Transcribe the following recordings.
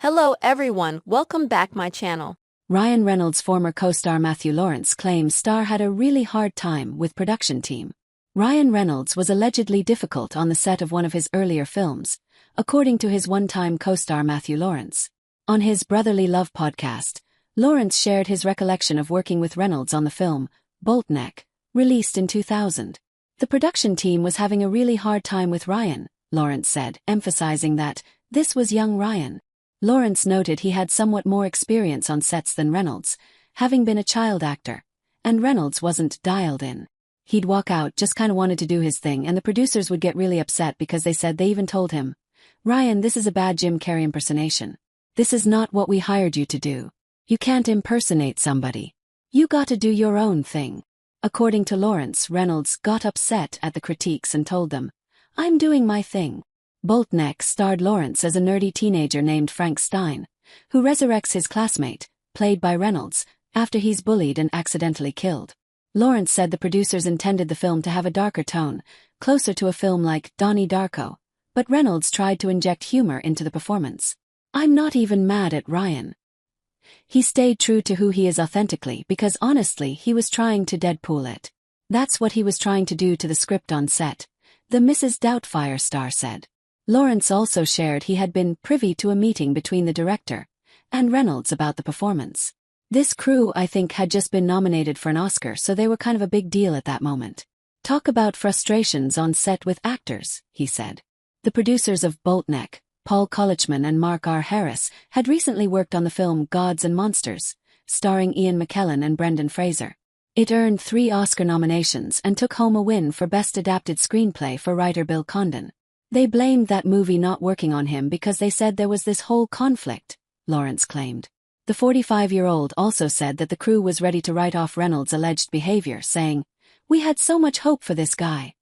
Hello everyone, welcome back my channel. Ryan Reynolds' former co-star Matthew Lawrence claims star had a really hard time with production team. Ryan Reynolds was allegedly difficult on the set of one of his earlier films, according to his one-time co-star Matthew Lawrence. On his Brotherly Love podcast, Lawrence shared his recollection of working with Reynolds on the film Boltneck, released in 2000. The production team was having a really hard time with Ryan, Lawrence said, emphasizing that this was young Ryan. Lawrence noted he had somewhat more experience on sets than Reynolds, having been a child actor, and Reynolds wasn't dialed in. He'd walk out, just kinda wanted to do his thing, and the producers would get really upset because they said they even told him, "Ryan, this is a bad Jim Carrey impersonation. This is not what we hired you to do. You can't impersonate somebody. You gotta do your own thing." According to Lawrence, Reynolds got upset at the critiques and told them, "I'm doing my thing." Boltneck starred Lawrence as a nerdy teenager named Frank Stein, who resurrects his classmate, played by Reynolds, after he's bullied and accidentally killed. Lawrence said the producers intended the film to have a darker tone, closer to a film like Donnie Darko, but Reynolds tried to inject humor into the performance. "I'm not even mad at Ryan. He stayed true to who he is authentically because honestly he was trying to Deadpool it. That's what he was trying to do to the script on set," the Mrs. Doubtfire star said. Lawrence also shared he had been privy to a meeting between the director and Reynolds about the performance. "This crew, I think, had just been nominated for an Oscar, so they were kind of a big deal at that moment. Talk about frustrations on set with actors," he said. The producers of Boltneck, Paul Kollichman and Mark R. Harris, had recently worked on the film Gods and Monsters, starring Ian McKellen and Brendan Fraser. It earned 3 Oscar nominations and took home a win for Best Adapted Screenplay for writer Bill Condon. "They blamed that movie not working on him because they said there was this whole conflict," Lawrence claimed. The 45-year-old also said that the crew was ready to write off Reynolds' alleged behavior, saying, "We had so much hope for this guy.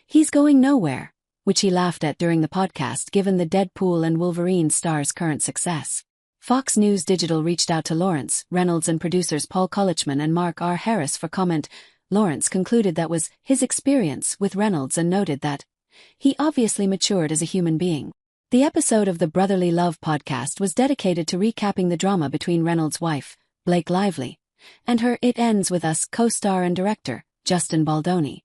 He's going nowhere," which he laughed at during the podcast given the Deadpool and Wolverine star's current success. Fox News Digital reached out to Lawrence, Reynolds and producers Paul Kollichman and Mark R. Harris for comment. Lawrence concluded that was his experience with Reynolds and noted that he obviously matured as a human being. The episode of the Brotherly Love podcast was dedicated to recapping the drama between Reynolds' wife, Blake Lively, and her It Ends With Us co-star and director, Justin Baldoni.